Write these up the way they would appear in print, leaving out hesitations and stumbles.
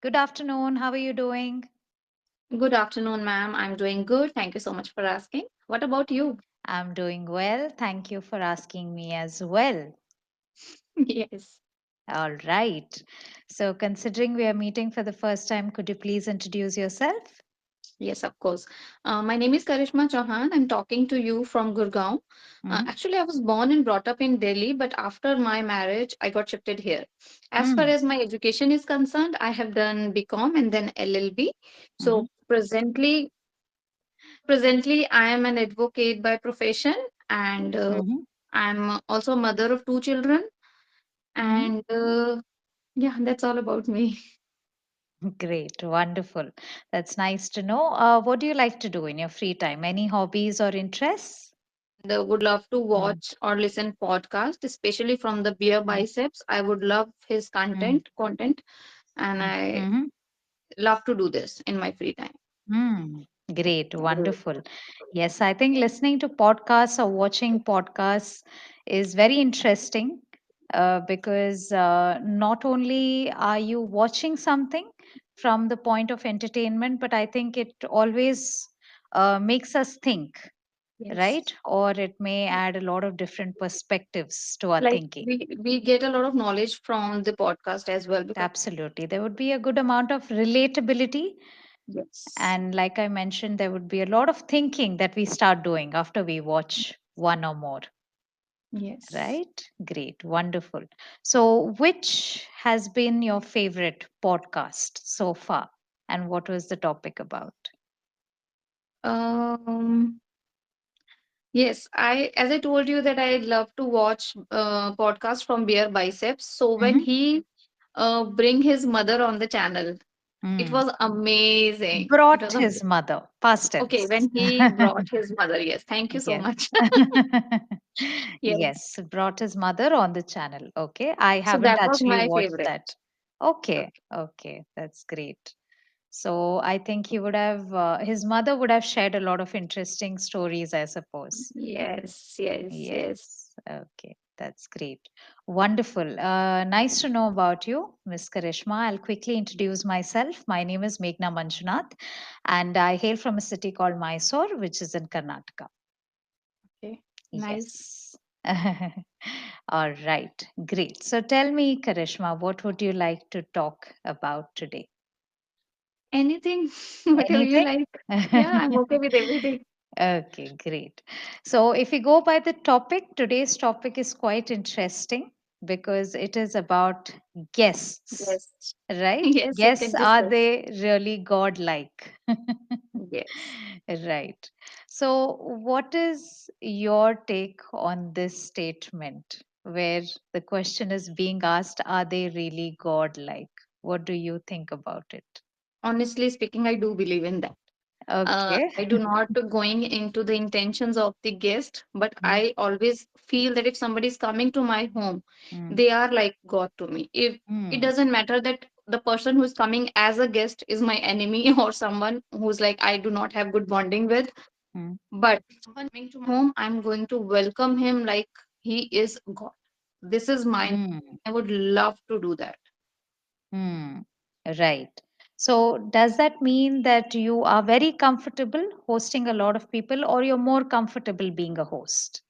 Good afternoon. How are you doing? Good afternoon, ma'am. I'm doing good. Thank you so much for asking. What about you? I'm doing well. Thank you for asking me as well. Yes. All right. So, considering we are meeting for the first time, could you please introduce yourself? Yes, of course. My name is Karishma Chauhan. I'm talking to you from Gurgaon. Mm-hmm. Actually, I was born and brought up in Delhi, but after my marriage, I got shifted here. As far Mm-hmm. as my education is concerned, I have done BCom and then LLB. So presently, I am an advocate by profession, and Mm-hmm. I'm also a mother of two children. Mm-hmm. And yeah, that's all about me. Great. Wonderful. That's nice to know. What do you like to do in your free time? Any hobbies or interests? And would love to Mm-hmm. watch or listen podcast, especially from the beer biceps. I would love his content, and I Mm-hmm. love to do this in my free time. Mm, great, wonderful. Yes, I think listening to podcasts or watching podcasts is very interesting because not only are you watching something from the point of entertainment, but I think it always makes us think, Yes, right? Or it may add a lot of different perspectives to our like thinking. we get a lot of knowledge from the podcast as well because Absolutely. There would be a good amount of relatability. yes, And like I mentioned, there would be a lot of thinking that we start doing after we watch one or more, yes. right? Great, wonderful. So, which has been your favorite podcast so far? And what was the topic about? Um, yes, as I told you that I love to watch podcast from Beer Biceps. So when Hmm. he bring his mother on the channel, it Mm. was amazing. It Brought was his amazing. mother, past Okay, tense. when he brought his mother. Yes, thank you so Yes. much. Yes. Yes, brought his mother on the channel. Okay, I So haven't that was actually my watched favorite. that. Okay, okay, that's great. So I think he would have, his mother would have shared a lot of interesting stories, I suppose. Yes, yes, yes. Yes. Okay. That's great. Wonderful. Nice to know about you, Miss Karishma. I'll quickly introduce myself. My name is Meghna Manjunath, and I hail from a city called Mysore, which is in Karnataka. Okay. Nice. Yes. All right. Great. So tell me, Karishma, what would you like to talk about today? Anything, whatever you Anything? like. Yeah, I'm okay with everything. Okay, great. So, if we go by the topic, today's topic is quite interesting because it is about guests, Yes. right? Yes, we Guests, can are discuss. they really godlike? Yes. Right. So, what is your take on this statement where the question is being asked, are they really godlike? What do you think about it? Honestly speaking, I do believe in that. Okay. I do not going into the intentions of the guest, but Mm, I always feel that if somebody is coming to my home, mm, they are like God to me. If it mm, doesn't matter that the person who is coming as a guest is my enemy or someone who's like I do not have good bonding with, mm, but someone coming to my home, I'm going to welcome him like he is God. This is my. mm. I would love to do that. Hmm. Right. So, does that mean that you are very comfortable hosting a lot of people, or you're more comfortable being a host?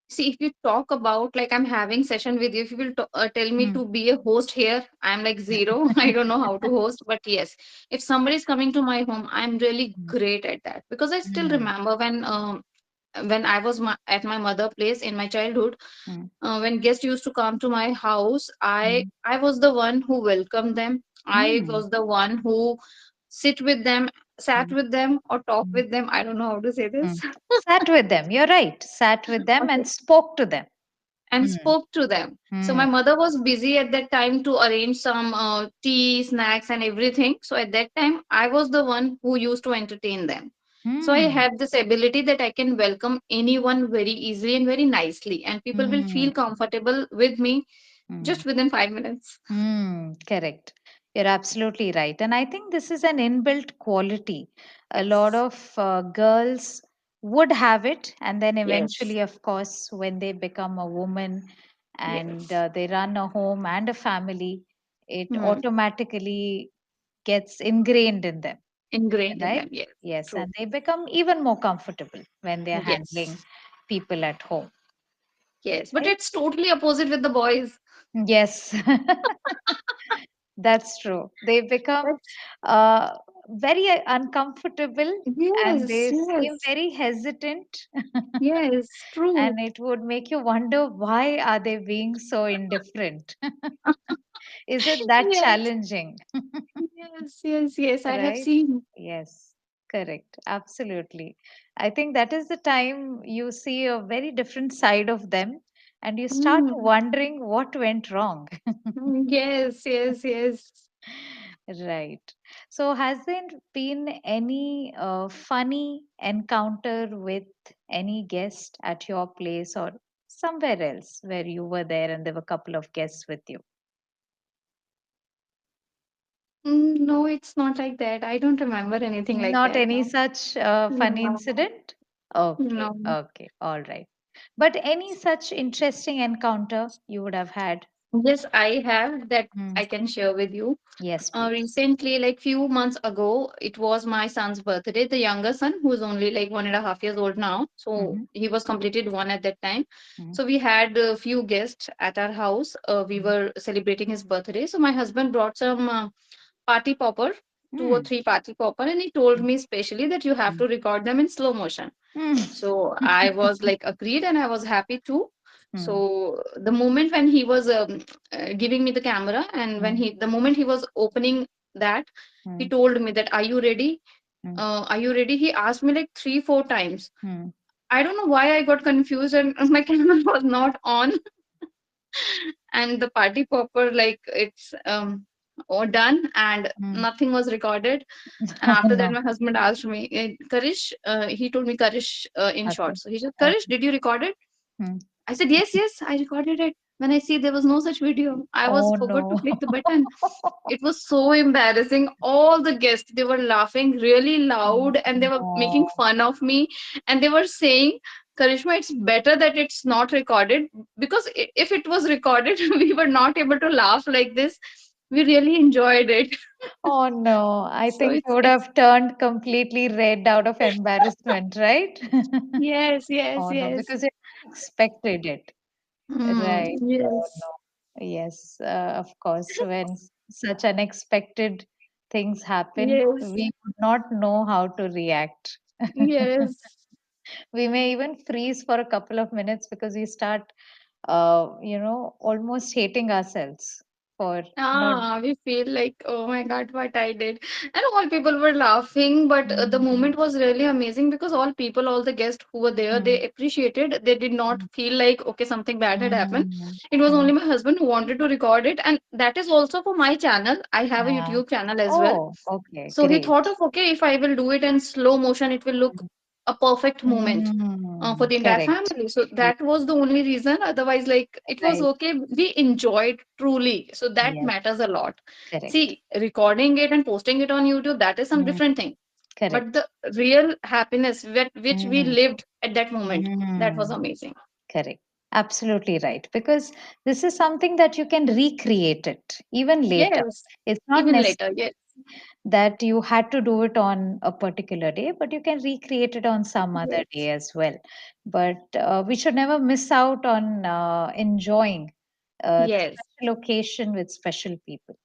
See, if you talk about like I'm having session with you, if you will tell me Hmm. to be a host here, I'm like zero. I don't know how to host, but yes, if somebody is coming to my home, I'm really Hmm. great at that because I still Hmm. remember when I was at my mother place in my childhood, Hmm. when guests used to come to my house, I Hmm. I was the one who welcomed them. I Hmm. was the one who sit with them, sat Hmm. with them, or talk Hmm. with them. I don't know how to say Hmm. this. Sat with them. You're right. Sat with them Okay. and spoke to them. And Hmm. spoke to them. So Hmm. my mother was busy at that time to arrange some tea, snacks, and everything. So at that time, I was the one who used to entertain them. So I Hmm. have this ability that I can welcome anyone very easily and very nicely, and people will Hmm. feel comfortable with me Hmm. just within 5 minutes. Correct. You're absolutely right. And I think this is an inbuilt quality. A lot Yes. of girls would have it. And then Yes. eventually, of course, when they become a woman and Yes. they run a home and a family, it Hmm. automatically gets ingrained in them, Ingrained in right? them. Yes. Yes, True. and they become even more comfortable when they are handling Yes. people at home, Yes. But right? it's totally opposite with the boys. Yes, that's true. They become That's uh, very uncomfortable, and yes, they seem yes, very hesitant, yes, true. and it would make you wonder, why are they being so indifferent? Is it that Yes, challenging? yes, yes, yes. I have Right? seen. Yes, correct. Absolutely. I think that is the time you see a very different side of them, and you start Mm, wondering what went wrong. yes, yes, yes. Right. So, has there been any funny encounter with any guest at your place or somewhere else where you were there and there were a couple of guests with you? No, it's not like that. I don't remember anything like Not that any now. such funny No, incident? Okay, no. okay, all right. But any such interesting encounter you would have had? Yes, I have that Hmm. I can share with you. Yes, please. Recently, like few months ago, it was my son's birthday. The younger son, who's only like 1.5 years old now, so Mm-hmm. he was completed one at that time. Mm-hmm. So we had a few guests at our house. We were celebrating his birthday. So my husband brought some party popper, two or Mm-hmm. three party popper, and he told me specially that you have to record them in slow motion. Mm-hmm. So I was like agreed, and I was happy too. Mm-hmm. So the moment when he was giving me the camera, and when the moment he was opening that, he told me that, "Are you ready? Are you ready?" He asked me like 3, 4 times. Mm-hmm. I don't know why I got confused and my camera was not on. And the party popper, like it's all done and Mm-hmm. nothing was recorded. And Oh after that, no. my husband asked me, Karish, he told me Karish in Okay. short. So he said, Karish, Okay. did you record it? Mm. I said, yes, yes, I recorded it. When I see there was no such video, I was Oh forgot to no. click the button. It was so embarrassing. All the guests, they were laughing really loud and they were making No. fun of me. And they were saying, Karishma, it's better that it's not recorded because if it was recorded, we were not able to laugh like this. We really enjoyed it. Oh no. I So think you would it's have turned completely red out of embarrassment, right? yes, yes, Oh no, yes. because you expected it. Right. Oh Yes, no. Yes, of course. When such unexpected things happen, yes, we would not know how to react. yes. We may even freeze for a couple of minutes because we start, almost hating ourselves for not. We feel like, oh my God, what I did. And all people were laughing, but the Mm, moment was really amazing because all people, all the guests who were there, mm, they appreciated. They did not mm, feel like, okay, something bad had happened. mm, It was mm. only my husband who wanted to record it. And that is also for my channel. I have a Ah, YouTube channel as well. oh, okay, So he thought great. of, okay, if I will do it in slow motion, it will look a perfect moment for the entire Correct. family. So Ye- that was the only reason. Otherwise, like it was Right. okay. We enjoyed truly. So that Yes, matters a lot. correct. See, recording it and posting it on YouTube, that is some Mm, different thing. But correct. the real happiness which we Mm, lived at that moment, that was mm. amazing. Correct. Absolutely right. Because this is something that you can recreate it even later. Yes, It's not even necessary later. Yes, that you had to do it on a particular day, but you can recreate it on some other yes, day as well. But we should never miss out on enjoying the yes, special occasion with special people.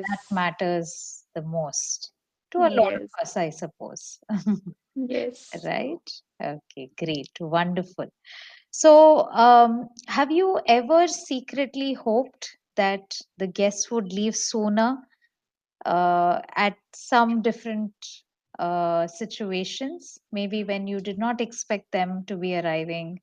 That yes, matters the most to a lot of yes, us, I suppose. yes. Right? Okay, great. Wonderful. So, have you ever secretly hoped that the guests would leave sooner at some different situations? Maybe when you did not expect them to be arriving.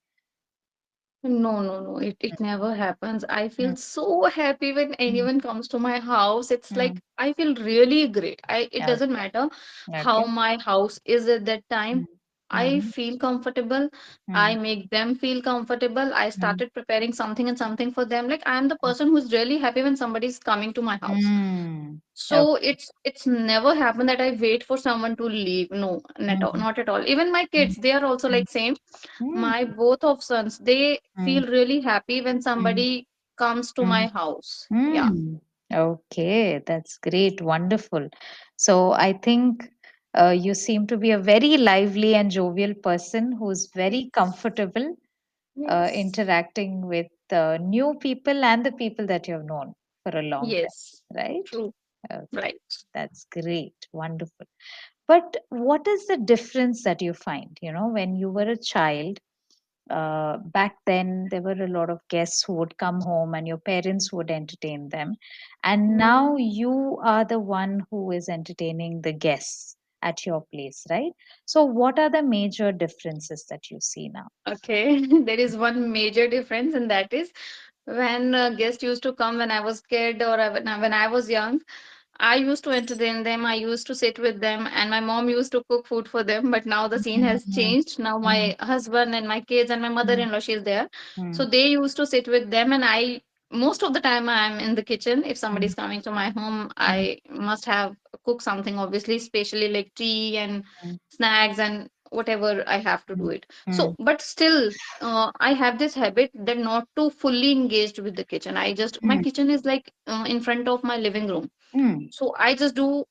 No, no, no. It never happens. I Mm, feel so happy when mm, anyone comes to my house. It's mm. like I feel really great. It doesn't Okay, matter how okay. my house is at that time. Mm, I mm, feel comfortable. I mm, make them feel comfortable. I mm, started preparing something and something for them. Like I am the person who's really happy when somebody's coming to my house. mm. So Okay. it's never happened that I wait for someone to leave. No, not, Mm, not at all. Even my mm, kids, they are also mm, like same. mm, My both of sons, they mm, feel really happy when mm, somebody comes to mm, my house. Yeah. mm. Okay, that's great. Wonderful. So I think you seem to be a very lively and jovial person who's very comfortable Yes. interacting with new people and the people that you've known for a long Yes. time, right? True. Okay, Right. that's great. Wonderful. But what is the difference that you find, when you were a child? Back then, there were a lot of guests who would come home and your parents would entertain them. And Hmm. now you are the one who is entertaining the guests at your place, right? So, what are the major differences that you see now? Okay. There is one major difference, and that is when guests used to come when I was kid, or when I was young. I used to entertain them. I used to sit with them, and my mom used to cook food for them. But now the scene has Mm, changed. Now mm, my husband and my kids and my mm, mother-in-law, she's there. So mm, they used to sit with them, and I most of the time I'm in the kitchen. If mm, somebody's coming to my home, mm, I must have cook something, obviously, especially like tea and mm, snacks and whatever I have to do mm, it. So, mm, but still, I have this habit that not to fully engaged with the kitchen. I just my mm, kitchen is like in front of my living room, mm, so I just do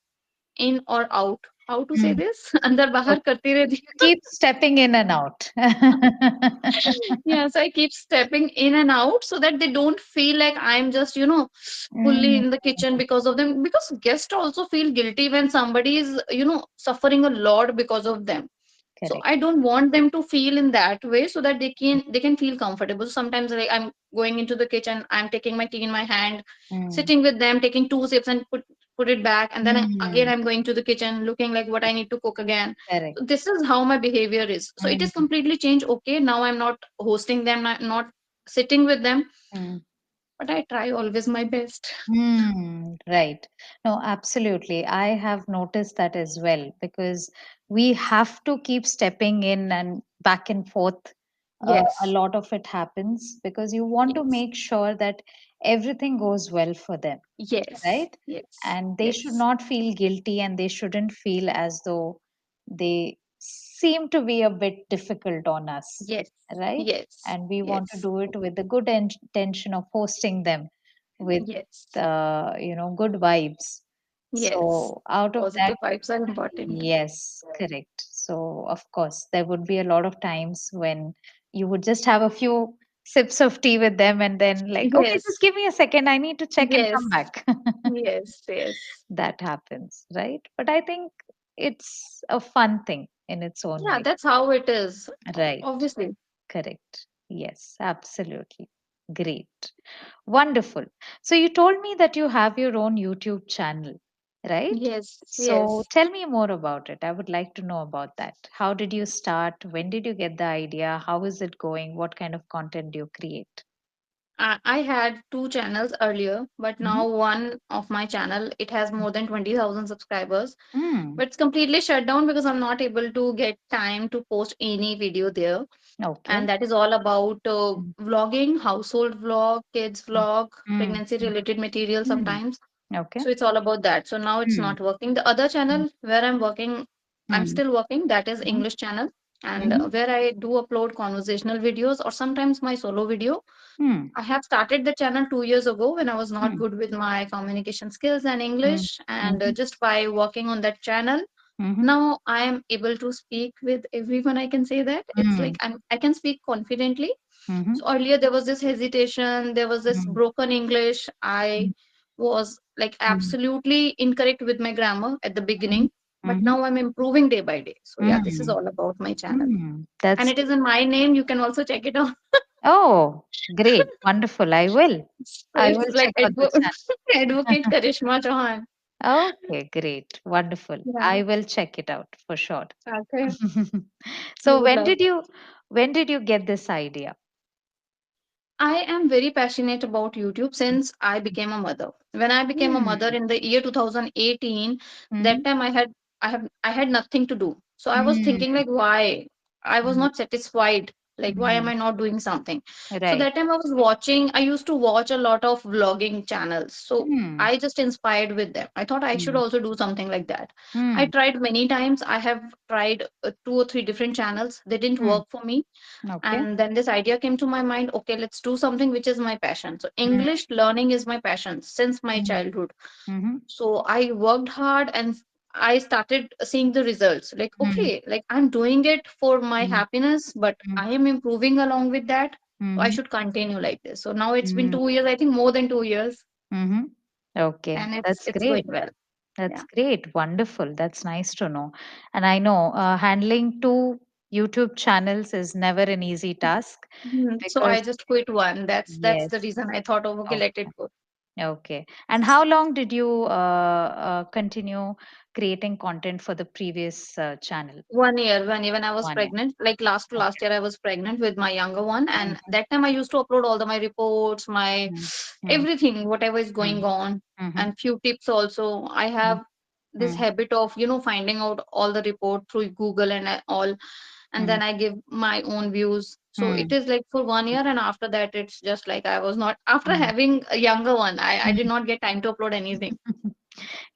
in or out. How to say mm. this? अंदर बाहर Okay. करती रहती You हूँ. keep stepping in and out. Yeah, so I keep stepping in and out so that they don't feel like I'm just, fully Mm, in the kitchen because of them. Because guests also feel guilty when somebody is, suffering a lot because of them. So correct. I don't want them to feel in that way, so that they can feel comfortable. Sometimes, like, I'm going into the kitchen, I'm taking my tea in my hand, Mm, sitting with them, taking two sips and put it back, and then again mm, I'm going to the kitchen looking like what I need to cook again. correct. So this is how my behavior is. So it is Mm, completely changed. Okay, now I'm not hosting them, not sitting with them, mm. but I try always my best. Right. No, absolutely. I have noticed that as well because we have to keep stepping in and back and forth. A Yes, lot of it happens because you want to yes, make sure that everything goes well for them, yes, right? yes, And they should yes, not feel guilty and they shouldn't feel as though they seem to be a bit difficult on us, yes, right? yes, And we want to yes, do it with the good intention of hosting them with yes. good vibes. Yes, So out of that, positive vibes are important. yes, correct. So of course there would be a lot of times when you would just have a few sips of tea with them and then like, okay, just Yes, give me a second, I need to check and yes, come back. yes, yes. That happens, right? But I think it's a fun thing in its own Yeah, way. that's how it is. Right, Obviously. correct. Yes, absolutely. Great. Wonderful. So you told me that you have your own YouTube channel, right? Yes, So yes. tell me more about it. I would like to know about that. How did you start? When did you get the idea? How is it going? What kind of content do you create? I had two channels earlier, but Mm-hmm. now one of my channel, it has more than 20,000 subscribers. Mm, But it's completely shut down because I'm not able to get time to post any video there. okay. And that is all about Mm, vlogging, household vlog, kids mm, vlog, mm, pregnancy related material mm. sometimes. Okay. So it's all about that. So now it's Mm, not working. The other channel where I'm working, I'm mm, still working, that is mm, English channel, and mm, where I do upload conversational videos or sometimes my solo video. mm, I have started the channel 2 years ago when I was not mm, good with my communication skills and mm, English, and mhm, just by working on that channel, mhm, now I am able to speak with everyone. I can say that it's like mm, I can speak confidently. mhm, So earlier there was this hesitation, there was this mm, broken English. I was like mm, absolutely incorrect with my grammar at the mhm, beginning, but mhm, now I'm improving day by day. So yeah, this is mm, all about my channel. And That's it is in my name. You can also check it out. oh, great, wonderful. I will. So I it's will like check out the Advocate channel. Karishma Chauhan. Okay, great, wonderful. Yeah. I will check it out for sure. Okay. You So would love. when did you get this idea? I am very passionate about YouTube since I became a mother. When I became a mother Mm, in the year 2018, that mhm, time I had nothing to do. So I was thinking mm, like why? I was mm, not satisfied. like why am Mm. I not doing something? So Right. that time I used to watch a lot of vlogging channels, so Mm. I just inspired with them. I thought I should Mm. also do something like that. I Mm. tried many times. I have tried two or three different channels. They didn't Mm. work for me. Okay. And then this idea came to my mind, okay, let's do something which is my passion. So Mm. English learning is my passion since my Mm. childhood. Mm-hmm. So I worked hard and I started seeing the results. Like, Mm. okay, like I'm doing it for my Mm. happiness, but Mm. I am improving along with that. So I Mm-hmm. should continue like this. So now it's been Mm. 2 years, I think more than 2 years, Mm-hmm. Okay, and that's it's great. going well. That's Yeah. great. Wonderful. That's nice to know. And I know handling two YouTube channels is never an easy task So I because, just quit one. That's the yes. reason I thought, oh, okay, let Okay. it go. Okay. And how long did you continue creating content for the previous channel? 1 year, when I was 1 year. pregnant, like last to last Okay. year, I was pregnant with my younger one, and Mm-hmm. that time I used to upload all my reports, my Mm-hmm. everything, whatever is going on, Mm-hmm. and few tips also. I have this Mm-hmm. habit of finding out all the report through Google and all, and then I give my own views. So it Mm-hmm. is like for 1 year, and after that, it's just like I was not after having a younger one. I did not get time to upload anything.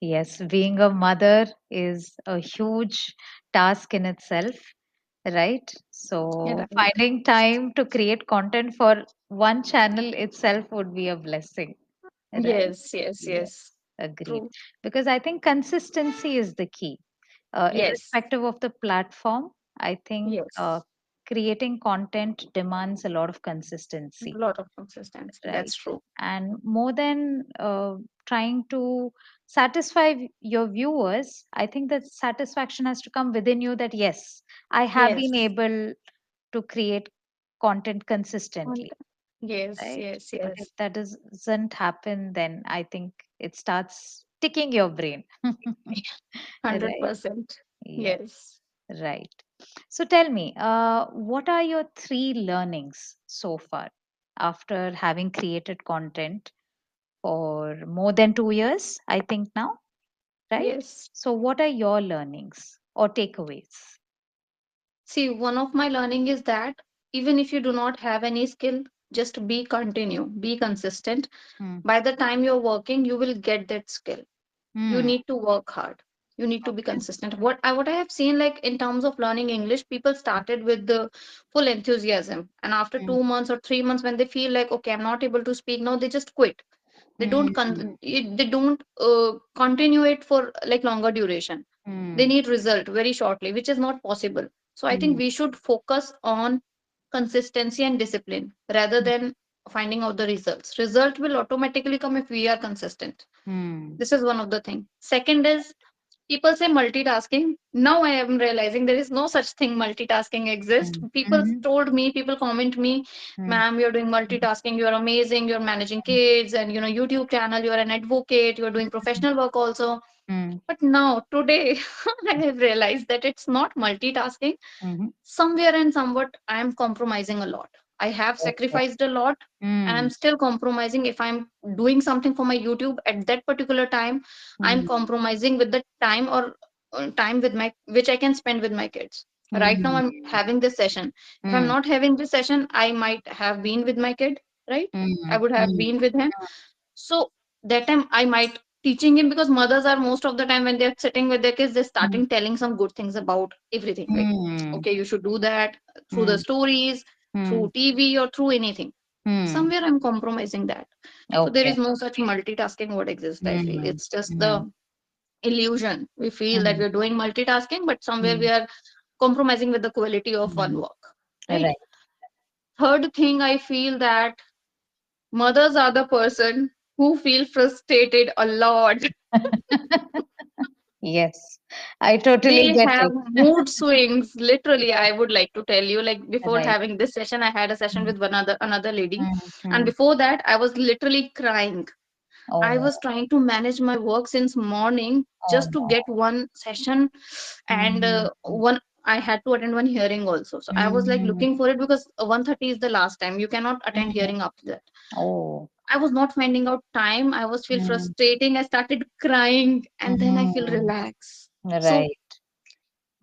Yes, being a mother is a huge task in itself, right? So Right. finding time to create content for one channel itself would be a blessing, right? Yes, yes, Yes, yes. agreed. True. Because I think consistency is the key. Yes, Irrespective of the platform, I think yes. creating content demands a lot of A consistency, lot of consistency. right? That's true. And more than trying to satisfy your viewers, I think that satisfaction has to come within you that yes, I have Yes. been able to create content And consistently, yes, right? yes, But if yes. that doesn't happen, then I think it starts ticking your brain. Right? 100%. Yes, Yes. right. So tell me, what are your three learnings so far after having created content for more than 2 years, I think now, right? Yes. So, what are your learnings or takeaways? See, one of my learning is that even if you do not have any skill, just be consistent. Hmm. By the time you're working, you will get that skill. You Hmm. need to work hard. You need to be Okay. consistent. What I have seen, like in terms of learning English, people started with the full enthusiasm, and after Hmm. 2 months or 3 months, when they feel like, okay, I'm not able to speak now, they just quit. Hmm. They don't continue it for like longer duration. They Hmm. need result very shortly, which is not possible. So I think Hmm. we should focus on consistency and discipline rather than finding out the results. Result will automatically come if we are consistent. Hmm. This is one of the thing. Second is, people say multitasking. Now I am realizing there is no such thing multitasking exists. Hmm. People Hmm. told me, people comment me, Hmm. ma'am, you're doing multitasking, you're amazing, you're managing kids and YouTube channel, you're an advocate, you're doing professional work also. Hmm. But now today I have realized that it's not multitasking. Hmm. Somewhere and somewhat I am compromising a lot. I have Okay. sacrificed a lot, and Hmm. I'm still compromising. If I'm doing something for my YouTube at that particular time, I'm Hmm. compromising with the time or time with my which I can spend with my kids. Right now Hmm. I'm having this session. If I'm Hmm. not having this session, I might have been with my kid, right? I Hmm. would have Hmm. been with him. So that time I might teaching him, because mothers are most of the time when they're sitting with their kids, they're Hmm. starting telling some good things about everything. Like, Hmm. okay, you should do that through the Hmm. stories, Hmm. through TV, or through anything. Hmm. Somewhere I'm compromising that. So there Okay. is no such multitasking what exists, I feel. Hmm. It's just Hmm. the illusion. We feel that Hmm. we're doing multitasking, but somewhere Hmm. we are compromising with the quality of one Hmm. work. Right? Right. Third thing, I feel that mothers are the person who feel frustrated a lot. Yes, I totally They get have it. mood swings. Literally, I would like to tell you, like before Right. having this session, I had a session Mm, with another lady, mm, and mm. before that, I was literally crying. I Oh, was trying to manage my work since morning oh just to no. get one session, and Mm, one I had to attend one hearing also. So I was like mm, looking for it, because 1:30 is the last time. You cannot attend mm. hearing after that. Oh. I was not finding out time. I was feel Mm, frustrating. I started crying, and then I feel mm. relaxed. So Right.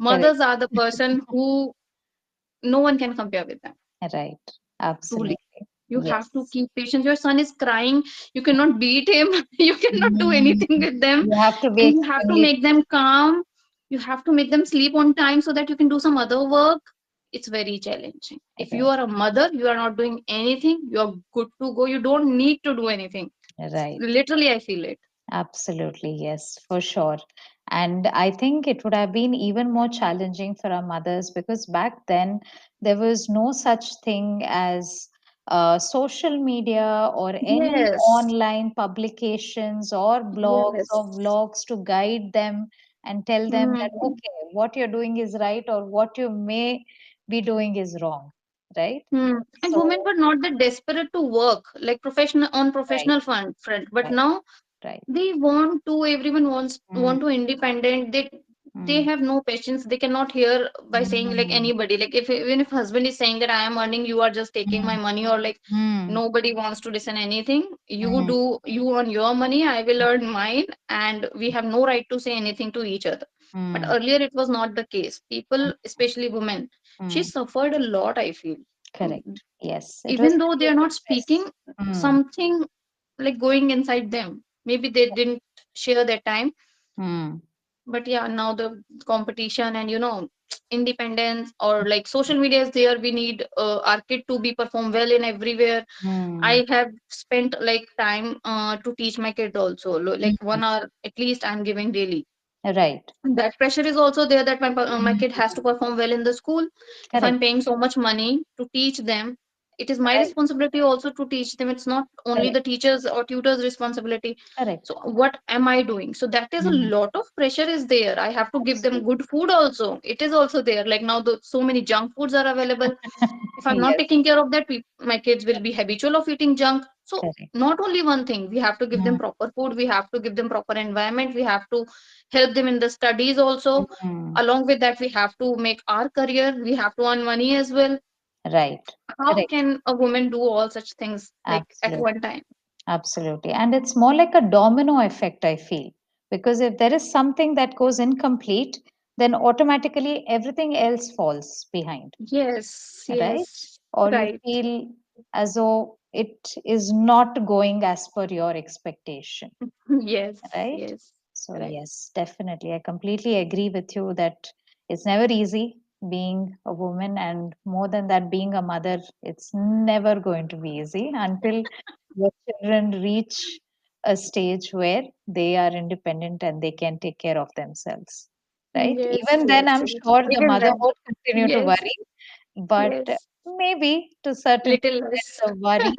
Correct. mothers are the person who no one can compare with them. Right. Truly. Absolutely. You have to Yes. keep patience. Your son is crying. You cannot beat him. You cannot do Mm. anything with them. You have to be And you have to extremely make them calm. You have to make them sleep on time so that you can do some other work. It's very challenging. If you right. are a mother, you are not doing anything, you are good to go. You don't need to do anything. Right. Literally, I feel it. Absolutely, yes, for sure. And I think it would have been even more challenging for our mothers because back then there was no such thing as social media or any Yes. online publications or blogs Yes. or vlogs to guide them and tell them that, Hmm. okay, what you're doing is right or what you may be doing is wrong, right? Hmm. And So, women were not that desperate to work like professional on right, professional front, but right, now right. they want to, everyone wants Mm, want to independent. They mm, have no patience. They cannot hear by saying like mm, anybody, like if even if husband is saying that I am earning, you are just taking my mm, money, or like mm. nobody wants to listen anything. You Mm, do, you earn your money, I will earn mine, and we have no right to say anything to each other. But mm, earlier it was not the case. People, especially women, she mm. suffered a lot, I feel. Correct. Yes, it was Even though they very are not speaking, suppressed. Mm, something like going inside them. Maybe they didn't share their time. mm, But yeah, now the competition and independence, or like social media is there. We need our kid to be perform well in everywhere. mm. I have spent like time to teach my kid also, like Mm. 1 hour at least I'm giving daily. Right. That pressure is also there, that my kid has Mm. to perform well in the school. If I'm Correct. paying so much money to teach them, it is my Right. responsibility also to teach them. It's not only Correct. the teachers or tutors responsibility. So Correct. what am I doing? So that is a Mm. lot of pressure is there. I have to give them Absolutely. good food also. It is also there, like now so many junk foods are available. If I'm not Yes. taking care of that, my kids will be habitual of eating junk. So Correct. not only one thing, we have to give them Mm. proper food, we have to give them proper environment, we have to help them in the studies also. Mm. Along with that, we have to make our career, we have to earn money as well. Right. How Correct. can a woman do all such things like at Absolutely. one time? Absolutely. And it's more like a domino effect, I feel. Because if there is something that goes incomplete, then automatically everything else falls behind, Yes, right? yes, Or you right. feel as though it is not going as per your expectation, Yes, right? yes, So, right. yes, definitely. I completely agree with you that it's never easy being a woman, and more than that, being a mother, it's never going to be easy until your children reach a stage where they are independent and they can take care of themselves, right? Yes, Even then, yes, I'm yes. sure It the is mother that. would continue to Yes, worry, but yes. maybe to certain Little extent, less. the worry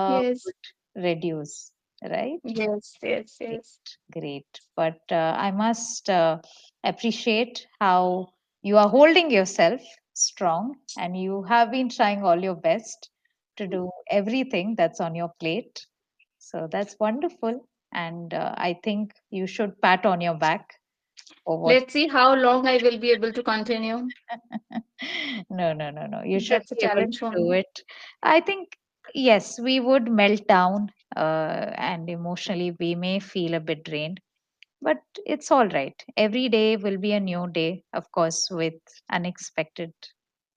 Yes, would reduce, right? yes, yes, Great, yes. great. But I must appreciate how you are holding yourself strong and you have been trying all your best to do everything that's on your plate. So that's wonderful. And I think you should pat on your back for what. Let's see how long I will be able to continue. No, no, no, no. You should That's a be able challenge to for do me. it. I think, yes, we would melt down and emotionally we may feel a bit drained, but it's all right. Every day will be a new day, of course, with unexpected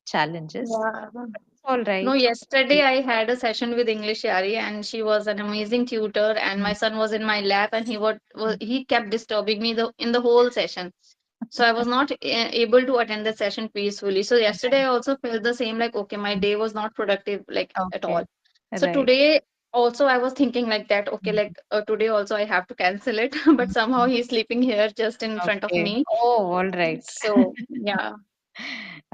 challenges. Yeah. It's all No, right. yesterday I had a session with Englishyaari, and she was an amazing tutor, and my Mm, son was in my lap, and he kept disturbing me in the whole session. So I was not able to attend the session peacefully. So yesterday I right. also felt the same, like okay, my day was not productive like at Okay. all. So Right. today also I was thinking like that, okay, Mm, like today also I have to cancel it, but somehow mm. he's sleeping here just in front of Okay. me. Oh, all right. So yeah,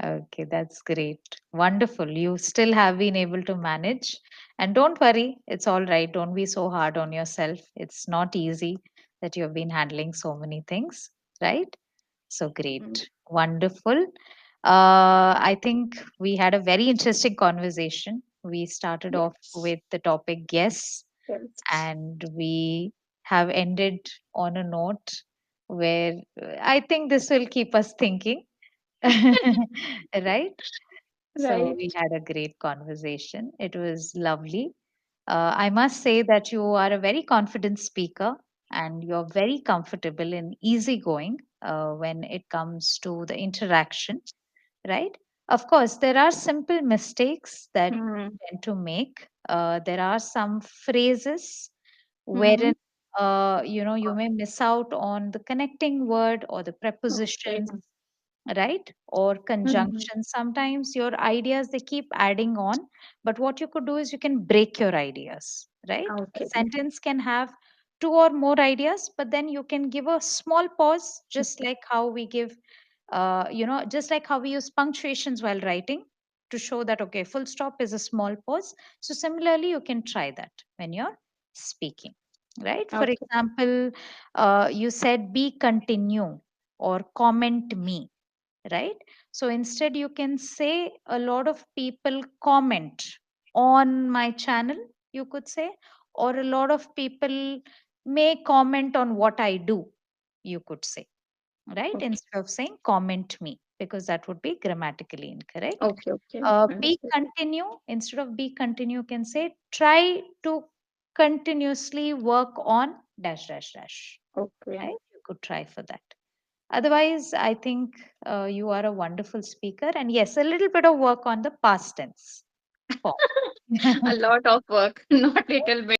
Okay, that's great. Wonderful. You still have been able to manage. And don't worry, it's all right. Don't be so hard on yourself. It's not easy that you've been handling so many things, right? So mm, great. Wonderful. I think we had a very interesting conversation. We started off yes, with the topic yes, yes, and we have ended on a note where I think this will keep us thinking. Right? So we right. had a great conversation. It was lovely. I must say that you are a very confident speaker and you're very comfortable and easygoing when it comes to the interaction, right? Of course, there are simple mistakes that Hmm. tend to make. There are some phrases Hmm. wherein you may miss out on the connecting word or the Okay. prepositions, right? Or Hmm. conjunction. Sometimes your ideas they keep adding on, but what you could do is you can break your ideas, right? A Okay. sentence can have two or more ideas, but then you can give a small pause, just like how we give just like how we use punctuations while writing to show that, okay, full stop is a small pause. So, similarly, you can try that when you're speaking, right? For Okay. example, you said be continue or comment me, right? So, instead, you can say a lot of people comment on my channel, you could say, or a lot of people may comment on what I do, you could say, right? Okay. Instead of saying comment me, because that would be grammatically incorrect. Okay. Okay. Be Understood. continue, instead of be continue, you can say try to continuously work on dash dash dash, Okay. right? You could try for that. Otherwise, I think you are a wonderful speaker. And yes, a little bit of work on the past tense form. A lot of work, not little bit.